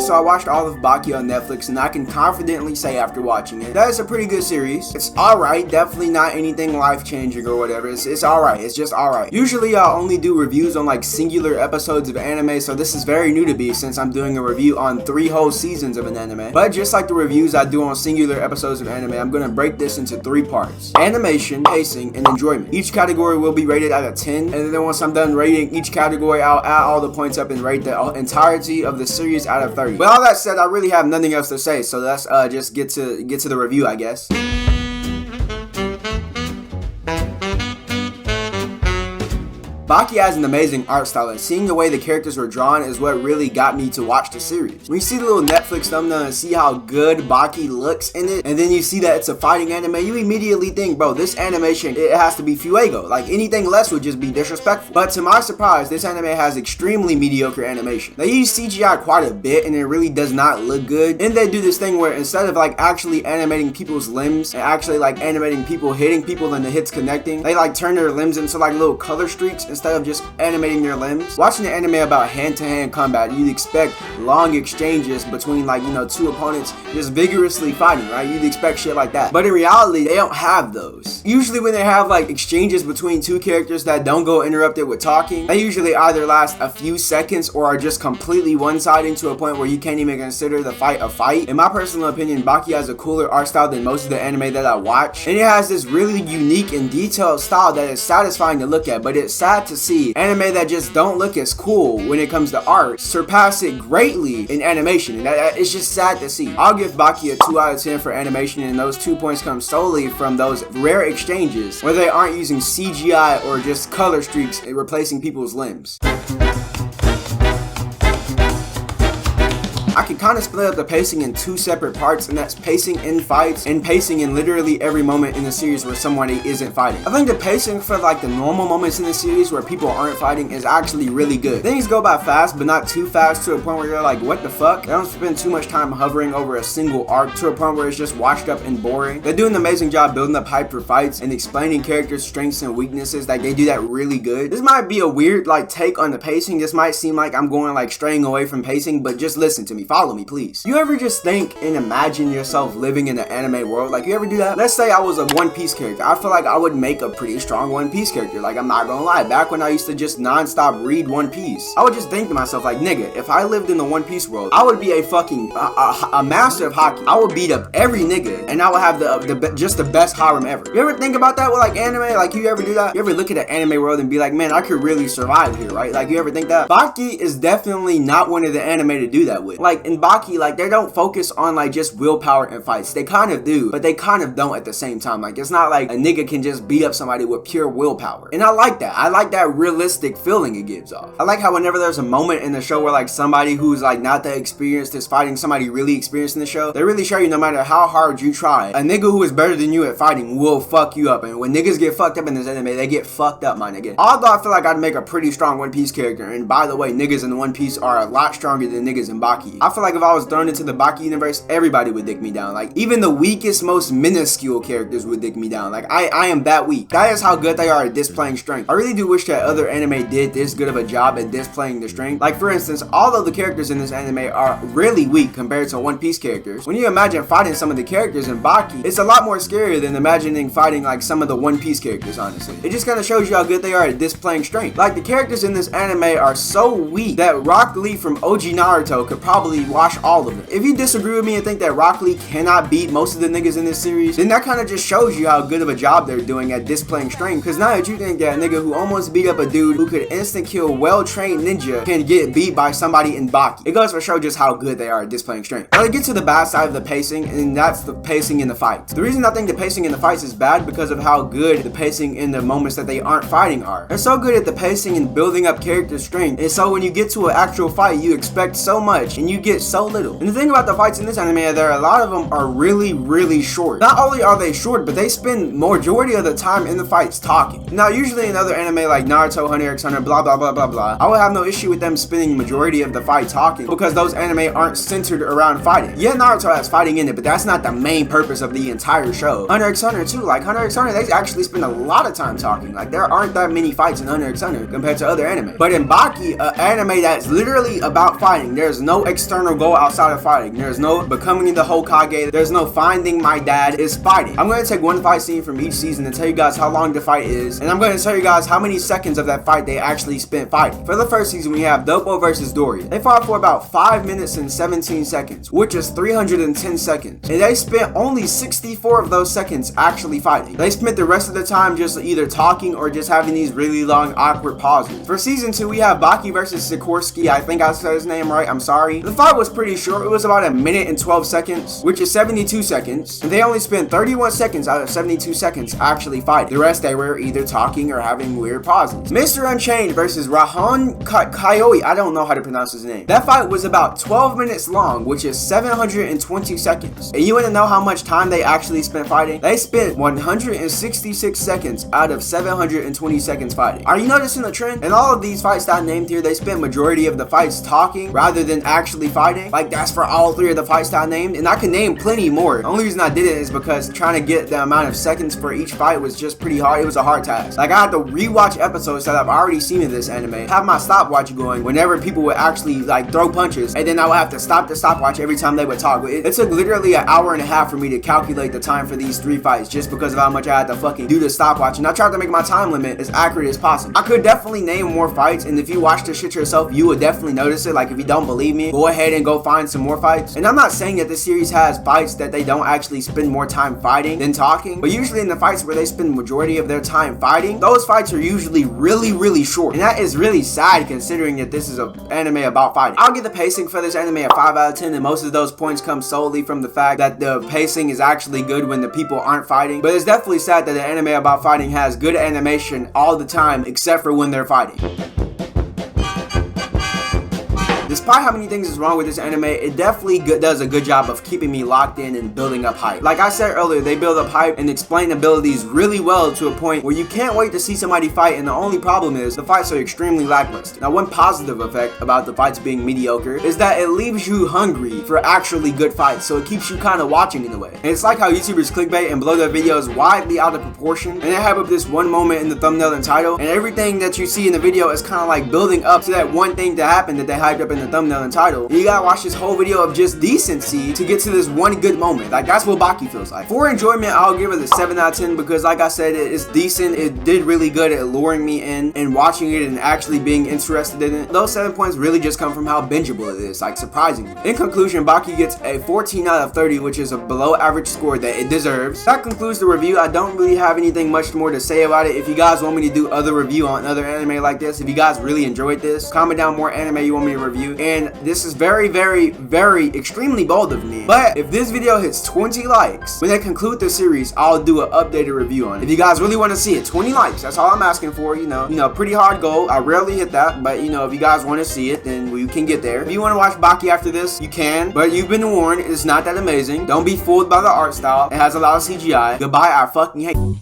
so I watched all of Baki on Netflix, and I can confidently say after watching it that it's a pretty good series. It's alright, definitely not anything life-changing or whatever. It's alright, it's just alright. Usually I'll only do reviews on like singular episodes of anime, so this is very new to me since I'm doing a review on 3 whole seasons of an anime. But just like the reviews I do on singular episodes of anime, I'm gonna break this into 3 parts: animation, pacing, and enjoyment. Each category will be rated out of 10, and then once I'm done rating each category, I'll add all the points up and rate the entirety of the series out of 30. With all that said, I really have nothing else to say, so let's just get to the review, I guess. Baki has an amazing art style, and seeing the way the characters were drawn is what really got me to watch the series. When you see the little Netflix thumbnail and see how good Baki looks in it, and then you see that it's a fighting anime, you immediately think, bro, this animation, it has to be fuego. Like, anything less would just be disrespectful. But to my surprise, this anime has extremely mediocre animation. They use CGI quite a bit, and it really does not look good. And they do this thing where instead of like actually animating people's limbs and actually like animating people hitting people and the hits connecting, they like turn their limbs into like little color streaks instead of just animating their limbs. Watching an anime about hand-to-hand combat, you'd expect long exchanges between like, you know, 2 opponents just vigorously fighting, right? You'd expect shit like that. But in reality, they don't have those. Usually when they have like exchanges between 2 characters that don't go interrupted with talking, they usually either last a few seconds or are just completely one-sided to a point where you can't even consider the fight a fight. In my personal opinion, Baki has a cooler art style than most of the anime that I watch, and it has this really unique and detailed style that is satisfying to look at, but it's sad to see anime that just don't look as cool when it comes to art surpass it greatly in animation, and it's just sad to see. I'll give Baki a 2 out of 10 for animation, and those 2 points come solely from those rare exchanges where they aren't using CGI or just color streaks replacing people's limbs. I can kind of split up the pacing in 2 separate parts, and that's pacing in fights and pacing in literally every moment in the series where somebody isn't fighting. I think the pacing for like the normal moments in the series where people aren't fighting is actually really good. Things go by fast, but not too fast to a point where you're like, what the fuck? They don't spend too much time hovering over a single arc to a point where it's just washed up and boring. They do an amazing job building up hype for fights and explaining characters' strengths and weaknesses. Like, they do that really good. This might be a weird like take on the pacing. This might seem like I'm going like straying away from pacing, but just listen to me. Follow me, please. You ever just think and imagine yourself living in an anime world? Like, you ever do that? Let's say I was a One Piece character. I feel like I would make a pretty strong One Piece character. Like, I'm not gonna lie. Back when I used to just non-stop read One Piece, I would just think to myself, like, nigga, if I lived in the One Piece world, I would be a fucking a master of hockey. I would beat up every nigga, and I would have just the best harem ever. You ever think about that with like anime? Like, you ever do that? You ever look at the anime world and be like, man, I could really survive here, right? Like, you ever think that? Baki is definitely not one of the anime to do that with. Like, in Baki, like, they don't focus on like just willpower and fights. They kind of do, but they kind of don't at the same time. Like, it's not like a nigga can just beat up somebody with pure willpower. And I like that. I like that realistic feeling it gives off. I like how whenever there's a moment in the show where like somebody who's like not that experienced is fighting somebody really experienced in the show, they really show you no matter how hard you try, a nigga who is better than you at fighting will fuck you up. And when niggas get fucked up in this anime, they get fucked up, my nigga. Although I feel like I'd make a pretty strong One Piece character, and by the way, niggas in One Piece are a lot stronger than niggas in Baki. I feel like if I was thrown into the Baki universe, everybody would dick me down. Like, even the weakest, most minuscule characters would dick me down. Like, I am that weak. That is how good they are at displaying strength. I really do wish that other anime did this good of a job at displaying the strength. Like, for instance, although the characters in this anime are really weak compared to One Piece characters, when you imagine fighting some of the characters in Baki, it's a lot more scarier than imagining fighting like some of the One Piece characters, honestly. It just kind of shows you how good they are at displaying strength. Like, the characters in this anime are so weak that Rock Lee from OG Naruto could probably wash all of them. If you disagree with me and think that Rock Lee cannot beat most of the niggas in this series, then that kind of just shows you how good of a job they're doing at displaying strength. Because now that you think that nigga who almost beat up a dude who could instant kill well-trained ninja can get beat by somebody in Baki, it goes to show just how good they are at displaying strength. Now, to get to the bad side of the pacing, and that's the pacing in the fights. The reason I think the pacing in the fights is bad because of how good the pacing in the moments that they aren't fighting are. They're so good at the pacing and building up character strength, and so when you get to an actual fight, you expect so much and you get so little. And the thing about the fights in this anime, a lot of them are really short. Not only are they short, but they spend majority of the time in the fights talking. Now, usually in other anime like Naruto, Hunter x Hunter, blah blah blah blah blah, I would have no issue with them spending majority of the fight talking because those anime aren't centered around fighting. Yeah, Naruto has fighting in it, but that's not the main purpose of the entire show. Hunter x Hunter too, like Hunter x Hunter, they actually spend a lot of time talking. Like, there aren't that many fights in Hunter x Hunter compared to other anime. But in Baki, an anime that's literally about fighting, there's no external external goal outside of fighting. There's no becoming the Hokage. There's no finding my dad. Is fighting. I'm going to take one fight scene from each season and tell you guys how long the fight is, and I'm going to tell you guys how many seconds of that fight they actually spent fighting. For the first season, we have Dopo versus Dory. They fought for about 5 minutes and 17 seconds, which is 310 seconds, and they spent only 64 of those seconds actually fighting. They spent the rest of the time just either talking or just having these really long awkward pauses. For season 2, we have Baki versus Sikorsky. I think I said his name right, I'm sorry. The fight was pretty short. It was about 1 minute and 12 seconds, which is 72 seconds, and they only spent 31 seconds out of 72 seconds actually fighting. The rest they were either talking or having weird pauses. Mr. Unchained versus Rahan Kaioi. I don't know how to pronounce his name. That fight was about 12 minutes long, which is 720 seconds. And you want to know how much time they actually spent fighting? They spent 166 seconds out of 720 seconds fighting. Are you noticing the trend? In all of these fights that I named here, they spent majority of the fights talking rather than actually fighting. Like, that's for all 3 of the fights that I named, and I can name plenty more. The only reason I did it is because trying to get the amount of seconds for each fight was just pretty hard. It was a hard task. Like, I had to rewatch episodes that I've already seen in this anime, have my stopwatch going whenever people would actually like throw punches, and then I would have to stop the stopwatch every time they would talk. It took literally 1.5 hours for me to calculate the time for these 3 fights just because of how much I had to fucking do the stopwatch, and I tried to make my time limit as accurate as possible. I could definitely name more fights, and if you watch this shit yourself, you would definitely notice it. Like, if you don't believe me, go ahead and go find some more fights. And I'm not saying that this series has fights that they don't actually spend more time fighting than talking, but usually in the fights where they spend majority of their time fighting, those fights are usually really short, and that is really sad considering that this is an anime about fighting. I'll give the pacing for this anime a 5 out of 10, and most of those points come solely from the fact that the pacing is actually good when the people aren't fighting. But it's definitely sad that an anime about fighting has good animation all the time except for when they're fighting. Despite how many things is wrong with this anime, it definitely does a good job of keeping me locked in and building up hype. Like I said earlier, they build up hype and explain abilities really well to a point where you can't wait to see somebody fight, and the only problem is the fights are extremely lackluster. Now, one positive effect about the fights being mediocre is that it leaves you hungry for actually good fights, so it keeps you kind of watching in a way. And it's like how YouTubers clickbait and blow their videos widely out of proportion, and they have up this one moment in the thumbnail and title, and everything that you see in the video is kind of like building up to that one thing to happen that they hyped up in the thumbnail and title, and you gotta watch this whole video of just decency to get to this one good moment. Like, that's what Baki feels like. For enjoyment, I'll give it a 7 out of 10 because, like I said, it's decent. It did really good at luring me in and watching it and actually being interested in it. Those 7 points really just come from how bingeable it is, like, surprisingly. In conclusion, Baki gets a 14 out of 30, which is a below average score that it deserves. That concludes the review. I don't really have anything much more to say about it. If you guys want me to do other review on other anime like this, if you guys really enjoyed this, comment down more anime you want me to review. And this is very extremely bold of me, but if this video hits 20 likes, when I conclude the series, I'll do an updated review on it. If you guys really want to see it, 20 likes, that's all I'm asking for. You know, pretty hard goal. I rarely hit that, but you know, if you guys want to see it, then we can get there. If you want to watch Baki after this, you can, but you've been warned, it's not that amazing. Don't be fooled by the art style. It has a lot of CGI. Goodbye, I fucking hate you.